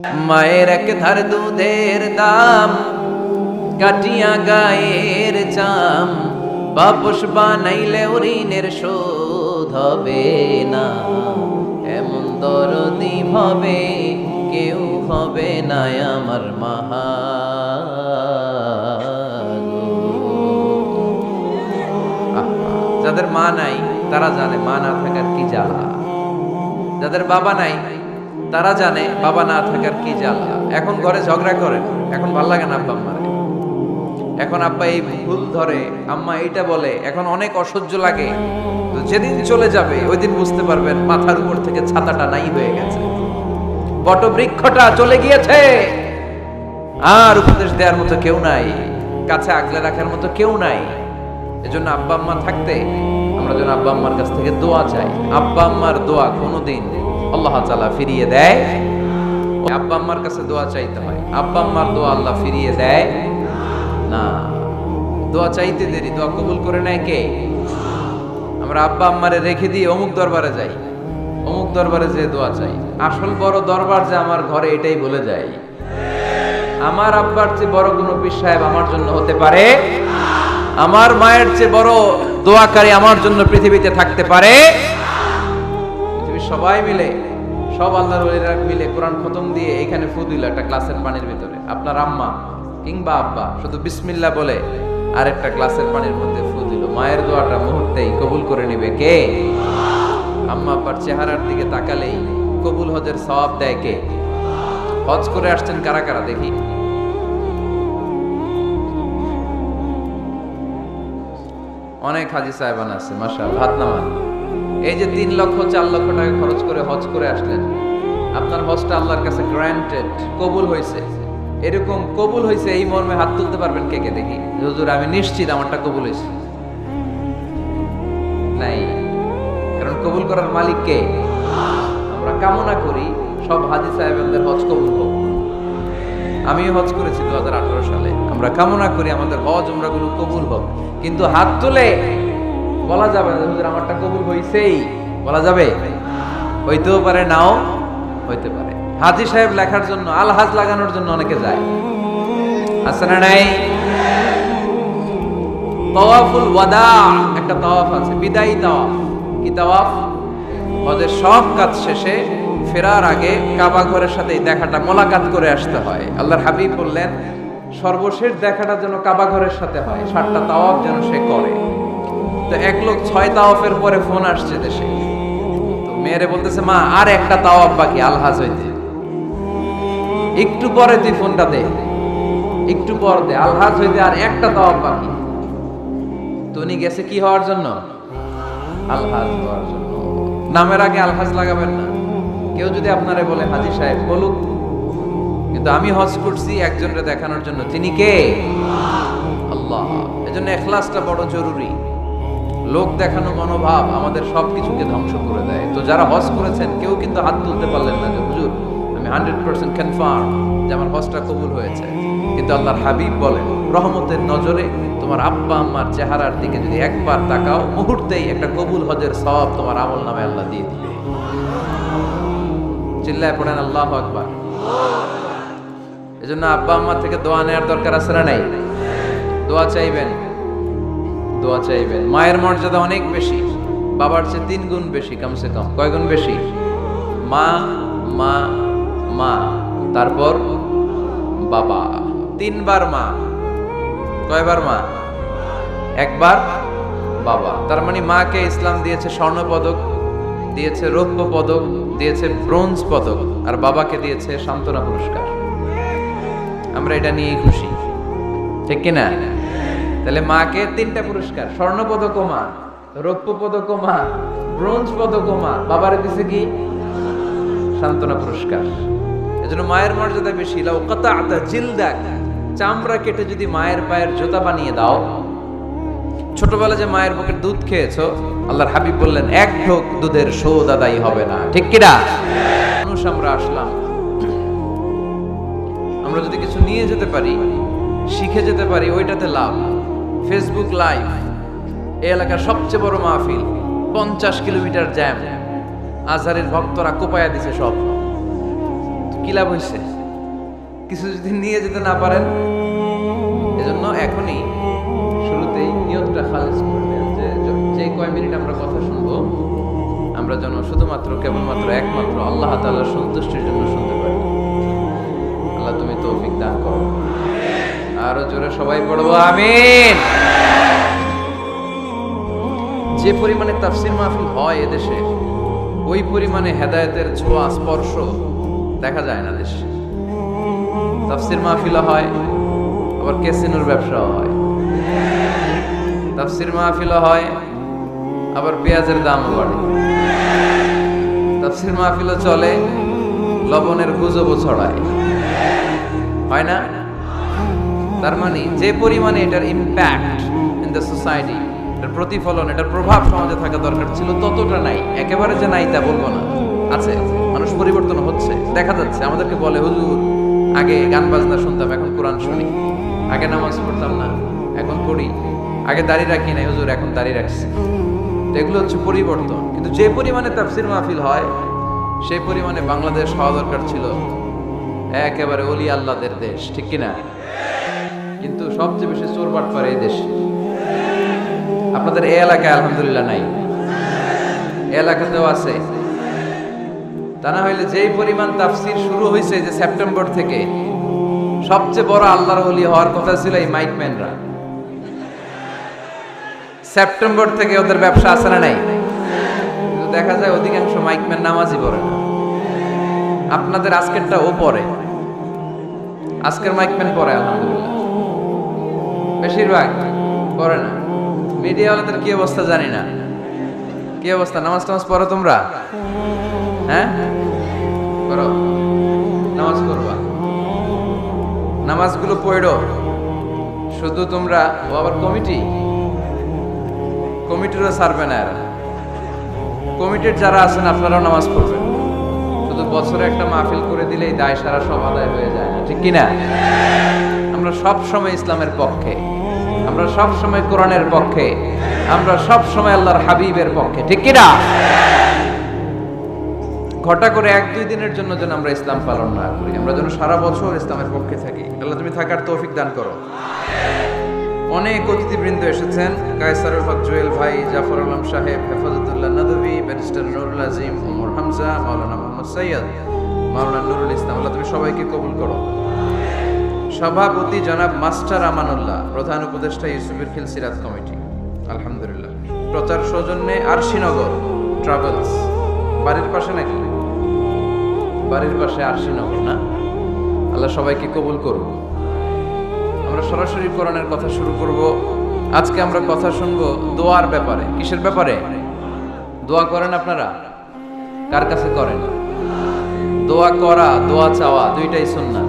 মায়ের এক ধার দুধের দাম কাটিয়া গায়ের চাম বাপস বানাইলে ঋণের শোধ হবে না। এমন দরদি ভাবে কেউ হবে না আমার মাহা। যাদের মা নাই তারা জানে মা না থাকার কি জ্বালা, যাদের বাবা নাই তারা জানে বাবা না থাকার কি জ্বালা। এখন ঘরে ঝগড়া করেন, এখন ভাল লাগে না আব্বা আম্মারে, এখন আব্বা এই ভুল ধরে, আম্মা এইটা বলে, এখন অনেক অসহ্য লাগে। তো যেদিন চলে যাবে ওই দিন বুঝতে পারবেন মাথার উপর থেকে ছাতাটা নাই হয়ে গেছে, বটবৃক্ষটা চলে গিয়েছে, আর উপদেশ দেওয়ার মতো কেউ নাই, কাছে আগলে রাখার মতো কেউ নাই। এজন্য আব্বা আম্মা থাকতে আমরা যেন আব্বা আম্মার কাছ থেকে দোয়া চাই। আব্বা আম্মার দোয়া কোনোদিন আল্লাহ তাআলা ফিরিয়ে দেয়? আব্বা আম্মার কাছে দোয়া চাইতে হয়, আব্বা আম্মার দোয়া আল্লাহ ফিরিয়ে দেয় না। দোয়া চাইতে দেরি, দোয়া কবুল করে নেয় কে? আমরা আব্বা আম্মারে রেখে দিয়ে অমুক দরবারে যাই, অমুক দরবারে যে দোয়া চাই। আসল বড় দরবার যে আমার ঘরে, এটাই ভুলে যাই। আমার আব্বার চেয়ে বড় কোনো পীর সাহেব আমার জন্য হতে পারে? আমার মায়ের চেয়ে বড় দোয়াকারী আমার জন্য পৃথিবীতে থাকতে পারে? পৃথিবীর সবাই মিলে, সব আল্লাহর ওলিরা মিলে কোরআন খতম দিয়ে এখানে ফু দিল একটা গ্লাসের পানির ভিতরে, আপনার আম্মা কিংবা আব্বা শুধু বিসমিল্লাহ বলে আরেকটা গ্লাসের পানির মধ্যে ফু দিল, মায়ের দোয়াটা মুহূর্তেই কবুল করে নেবে কে? আম্মা আব্বার চেহারার দিকে তাকালেই কবুল হজের সওয়াব দেয় কে? হজ করে আসছেন কারা কারা দেখি? অনেক হাজি সাহেবান আছে, মাশাআল্লাহ, হাত নামান। এই যে 3 লক্ষ 4 লক্ষ টাকা খরচ করে হজ করে আসলেন, আপনার হজটা আল্লাহর কাছে গ্র্যান্টেড, কবুল হয়েছে। এরকম কবুল হয়েছে এই মর্মে হাত তুলতে পারবেন কে কে দেখি? হুজুর আমি নিশ্চিত আমারটা কবুল হয়েছে। নাই, কারণ কবুল করার মালিক কে? আমরা কামনা করি সব হাজি সাহেবদের হজ কবুল হোক। আমিও হজ করেছি 2018 সালে। আমরা কামনা করি আমাদের হজ উমরাগুলো কবুল হোক, কিন্তু হাত তুলে বলা যাবে না হুজুর আমারটা কবুল হইছেই, বলা যাবে? হইতেও পারে, নাও হইতে পারে। হাজি সাহেব লেখার জন্য, আল হাজ লাগানোর জন্য অনেকে যায়, আছে না নাই? তাওয়াফুল ওয়াদা একটা তাওয়াফ আছে, বিদায়ী তাওয়াফ। কি তাওয়াফ? হজের সব কাজ শেষে ফেরার আগে কাবা ঘরের সাথে দেখাটা, মোলাকাত করে আসতে হয়। আল্লাহর হাবিব বললেন সর্বশেষ দেখাটা যেন কাবা ঘরের সাথে হয়, 7টা তাওয়াফ যেন সে করে। তো এক লোক 6 তাওয়াফের পরে ফোন আসছে দেশে, তো মেয়েরে বলতেছে মা আর একটা তাওয়াফ বাকি আলহাজ হইতে, একটু পরে তুই ফোনটা দে, একটু পর দে, আলহাজ হইতে আর একটা তাওয়াফ বাকি। তো উনি গেছে কি হওয়ার জন্য? আলহাজ হওয়ার জন্য। নামের আগে আলহাজ লাগাবেন না। কেউ যদি আপনারে বলে হাজি সাহেব, বলুক, কিন্তু আমি হজ করছি একজনকে দেখানোর জন্য। তিনি কে? আল্লাহ। এজন্য ইখলাসটা বড় জরুরি। লোক দেখানো মনোভাব আমাদের সবকিছুকে ধ্বংস করে দেয়। তো যারা হজ করেছেন কেউ কিন্তু হাত তুলতে পারলেন না যে হুজুর আমি 100% কনফার্ম যে আমার হজটা কবুল হয়েছে। কিন্তু আল্লাহর হাবিব বলেন রহমতের নজরে তোমার আব্বা আম্মার চেহারার দিকে যদি একবার তাকাও, মুহূর্তেই একটা কবুল হজের সওয়াব তোমার আমল নামে আল্লাহ দিয়ে দিবে। চিল্লায় পড়েন আল্লাহু আকবার। এজন্য আব্বা আম্মা থেকে দোয়া নেওয়ার দরকার আছে না নাই? দোয়া চাইবেন, দোয়া চাইবেন। মায়ের মর্যাদা অনেক বেশি, বাবার চেয়ে 3 গুণ বেশি, কমসে কম। কয় গুণ বেশি? মা মা মা, তারপর বাবা। 3 বার মা। কয়বার মা? একবার বাবা। তার মানে মাকে ইসলাম দিয়েছে স্বর্ণ পদক, দিয়েছে রৌপ্য পদক, দিয়েছে ব্রোঞ্জ পদক, আর বাবাকে দিয়েছে সান্ত্বনা পুরস্কার। আমরা এটা নিয়েই খুশি, ঠিক কিনা? তাহলে মাকে 3টা পুরস্কার, স্বর্ণ পদকও মা, রৌপ্য পদকও মা, ব্রোঞ্জ পদকও মা, বাবারে দিছে কি? সান্ত্বনা পুরস্কার। এজন্য মায়ের মর্যাদা বেশি। লাউ কাতা'তা জিলদাক, চামড়া কেটে যদি মায়ের পায়ের জুতা বানিয়ে দাও। ছোটবেলা যে মায়ের বুকের দুধ খেয়েছো, আল্লাহর হাবিব বললেন 1 ঢোক দুধের শোধ আদায় হবে না, ঠিক কিনা? মানুষ আমরা আসলাম, আমরা যদি কিছু নিয়ে যেতে পারি, শিখে যেতে পারি, ওইটাতে লাভ। ফেসবুক লাইভ, এই এলাকার সবচেয়ে বড় মাহফিল, 50 কিলোমিটার জ্যাম, আজহারের ভক্তরা কোপায়া দিছে সব। কি লাভ হয়েছে? কিছু যদি নিয়ে যেতে না পারেন, এজন্য এখনই শুরুতেই নিয়তটা খালিস করে নেন যে যে কয় মিনিট আমরা কথা শুনবো আমরা যেন শুধুমাত্র কেবলমাত্র একমাত্র আল্লাহ তাআলার সন্তুষ্টির জন্য শুনতে পারি। আল্লাহ তুমি তৌফিক দান করো। আরো জোরে সবাই পড়বো আমিন। যে পরিমাণে তাফসীর মাহফিল হয় এদেশে, ওই পরিমাণে হেদায়েতের ছোঁয়া স্পর্শ দেখা যায় না দেশে। তাফসীর মাহফিল হয়, আবার ক্যাসিনোর ব্যবসাও হয়। তাফসীর মাহফিল হয়, আবার পেঁয়াজের দামও বাড়ে। তাফসীর মাহফিলও চলে, লবণের গুজবও ছড়ায়, হয় না? তার মানে যে পরিমাণে এটার ইম্প্যাক্ট ইন দ্য সোসাইটি, এটার প্রতিফলন, এটার প্রভাব সমাজে থাকা দরকার ছিল, ততটা নাই। একেবারে যে নাই তা বলবো না, আছে। মানুষ পরিবর্তন হচ্ছে, দেখা যাচ্ছে। আমাদেরকে বলে, হুজুর আগে গান বাজনা শুনতাম, এখন কোরআন শুনি। আগে নামাজ পড়তাম না, এখন পড়ি। আগে দাড়ি রাখি নাই, হুজুর এখন দাড়ি রাখছি। এগুলো হচ্ছে পরিবর্তন। কিন্তু যে পরিমাণে তাফসীর মাহফিল হয়, সেই পরিমাণে বাংলাদেশ হওয়া দরকার ছিল একেবারে ওলি আল্লাহদের দেশ, ঠিক কিনা? কিন্তু সবচেয়ে বেশি চোর বাটপার এই দেশে। আপনাদের এই এলাকায় আলহামদুলিল্লাহ নাই, এই এলাকাতেও আছে। তা না হইলে যেই পরিমাণ তাফসীর শুরু হয়েছে যে সেপ্টেম্বর থেকে, সবচেয়ে বড় আল্লাহর ওলি হওয়ার কথা ছিল এই মাইকম্যানরা। সেপ্টেম্বর থেকে ওদের ব্যবসা আছে না নাই? কিন্তু দেখা যায় অধিকাংশ মাইকম্যান নামাজই পড়ে না। আপনাদের আজকেরটা ও পড়ে, আজকের মাইকম্যান পড়ে আলহামদুলিল্লাহ, বেশিরভাগ পড়ে না। মিডিয়াওয়ালাদের কি অবস্থা জানি না, কি অবস্থা? নামাজ টামাজ পড়ো তোমরা? হ্যাঁ পড়ো, নামাজ পড়বা, নামাজগুলো পড়ো। শুধু তোমরা, ও আবার কমিটিরও ছাড়বে না এরা। কমিটির যারা আছেন আপনারাও নামাজ পড়বেন। শুধু বছরে একটা মাহফিল করে দিলেই দায় সারা সব আদায় হয়ে যায় না, ঠিক কিনা? আমরা সব সময় ইসলামের পক্ষে, আমরা সব সময় কোরআনের পক্ষে, আমরা সব সময় আল্লাহর হাবিবের পক্ষে, ঠিক কিনা? ঘটা করে 1-2 দিনের জন্য যেন আমরা ইসলাম পালন না করি, আমরা যেন সারা বছর ইসলামের পক্ষে থাকি। আল্লাহ তুমি থাকার তৌফিক দান করো। অনেক অতিথিবৃন্দ এসেছেন। কায়সারুল হক জুয়েল ভাই, জাফর আলম সাহেব, হেফাজতুল্লাহ নদভী, ব্যারিস্টার নুরুল আজিম, ওমর হামজা, মাওলানা মোহাম্মদ সৈয়দ, মাওলানা নুরুল ইসলাম। আল্লাহ তুমি সবাইকে কবুল করো। সভাপতি জনাব মাস্টার আমানুল্লাহ, প্রধান উপদেষ্টা ইউসুফের খিল সিরাত কমিটি, আলহামদুলিল্লাহ। প্রচার সৌজন্যে আরশিনগর ট্রাভেলস, বাড়ির পাশে নাকি? বাড়ির পাশে আরশিনগর না? আল্লাহ সবাইকে কবুল করুন। আমরা সরাসরি কোরআনের কথা শুরু করব। আজকে আমরা কথা শুনবো দোয়ার ব্যাপারে। কিসের ব্যাপারে? দোয়া করেন আপনারা? কার কাছে করেন? দোয়া করা, দোয়া চাওয়া দুইটাই সুন্নাহ।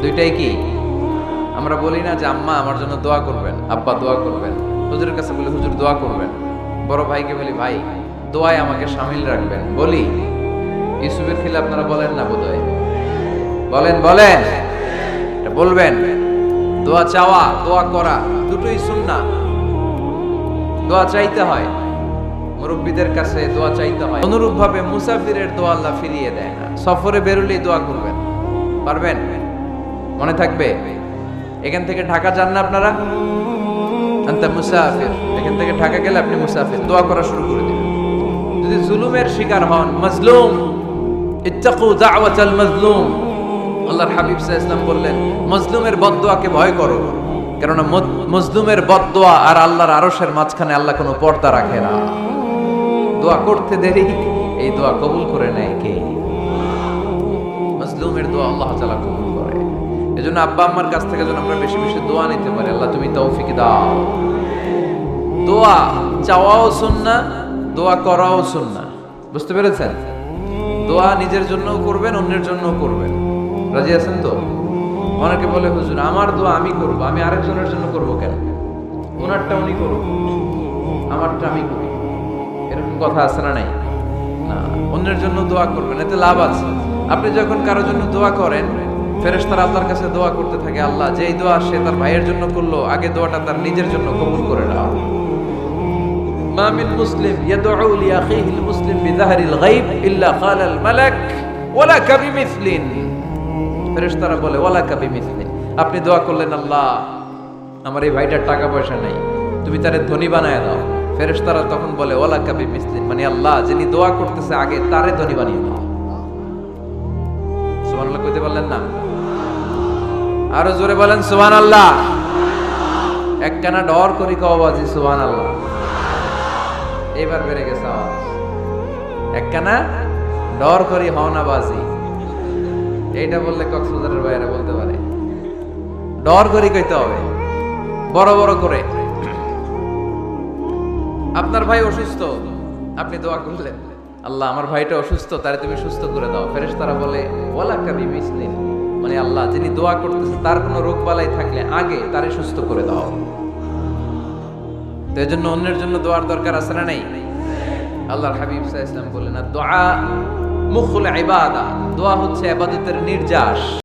দুইটাই কি? আমরা বলি না যে আম্মা আমার জন্য দোয়া করবেন, আব্বা দোয়া করবেন। হুজুরের কাছে বলি হুজুর দোয়া করবেন। বড় ভাইকে বলি ভাই দোয়ায় আমাকে শামিল রাখবেন। বলি ইউসুফের খিলে আপনারা বলেন না বোধহয়? বলেন বলেন, এটা বলবেন। দোয়া চাওয়া, দোয়া করা দুটোই সুন্নাহ। দোয়া চাইতে হয়, মুরব্বীদের কাছে দোয়া চাইতে হয়। অনুরূপভাবে মুসাফিরের দোয়া আল্লাহ ফিরিয়ে দেয় না। সফরে বেরোলেই দোয়া করবেন, পারবেন? মনে থাকবে? এখান থেকে ঢাকা যান না আপনারা? আনতা মুসাফির, এখান থেকে ঢাকা গেলে আপনি মুসাফির। দোয়া করা শুরু করে দিবেন। যদি জুলুমের শিকার হন, মাজলুম, ইত্তাকু দাওয়াতাল মাজলুম, আল্লাহর হাবিব সাল্লাল্লাহু আলাইহি ওয়াসাল্লাম বললেন মাজলুমের বদদোয়াকে ভয় করো, কারণ মাজলুমের বদদোয়া আর আল্লাহর আরশের মাঝখানে আল্লাহ কোনো পর্দা রাখে না। দোয়া করতে দেরি, এই দোয়া কবুল করে নেয় কে? মাজলুমের দোয়া আল্লাহ তাআলা কবুল করে। এজন্য আব্বা আম্মার কাছ থেকে যেন আমরা বেশি বেশি দোয়া নিতে পারি। আল্লাহ তুমি তৌফিক দাও। দোয়া চাওয়াও সুন্নাহ, দোয়া করাও সুন্নাহ। বুঝতে পেরেছেন? দোয়া নিজের জন্যও করবেন, অন্যের জন্যও করবেন। রাজি আছেন তো? অনেকে বলে হুজুর আমার দোয়া আমি করব, আমি আরেকজনের জন্য করব কেন? ওনারটা উনি করুন, আমারটা আমি করি, এরকম কথা আছে না? নাই না, অন্যের জন্য দোয়া করবেন, এতে লাভ আছে। আপনি যখন কারোর জন্য দোয়া করেন, ফেরেশতারা আল্লাহর কাছে দোয়া করতে থাকে, আল্লাহ যেই দোয়া সে তার ভাইয়ের জন্য করলো, আগে দোয়াটা তার নিজের জন্য কবুল করে নাও। মা মিন মুসলিম ইয়াদউ লিআখিহিল মুসলিম বিযাহরিল গায়ব ইল্লা ক্বালাল মালাক ওয়ালা কাবিমিসলিন ফেরেশতারা বলে ওয়ালাকা বিমিসলি, আপনি দোয়া করলেন আল্লাহ আমার এই ভাইটার টাকা পয়সা নেই, তুমি তারে ধনী বানায় দাও। ফেরেশতারা তখন বলে ওয়ালাকা বিমিসলি, মানে আল্লাহ যিনি দোয়া করতেছে আগে তারে ধনী বানিয়ে দাও। সুবহানাল্লাহ কইতে পারলেন না? আরো জোরে বলেন সুবহানাল্লাহ। একখানা ডর করি কওয়াজি সুবহানাল্লাহ। এবার বেড়ে গেছে আওয়াজ। একখানা ডর করি হওনাবাজি, এইটা বললে কক্সবাজারের বাইরে বলতে পারে। ডর করি কইতে হবে বড় বড় করে। আপনার ভাই অসুস্থ, আপনি দোয়া করলেন আল্লাহ আমার ভাইটা অসুস্থ, তারে তুমি সুস্থ করে দাও। ফেরেশতারা বলে ওয়ালাকা বিমিসলিন, মানে আল্লাহ যিনি দোয়া করতেছে তার কোনো রোগ বালাই থাকলে আগে তারে সুস্থ করে দাও। তো এজন্য অন্যের জন্য দোয়ার দরকার আছে না নাই? আল্লাহর হাবিব সাল্লাল্লাহু আলাইহি ওয়াসাল্লাম বলেন, দোয়া মুখুল ইবাদা, দোয়া হচ্ছে ইবাদতের নির্যাস।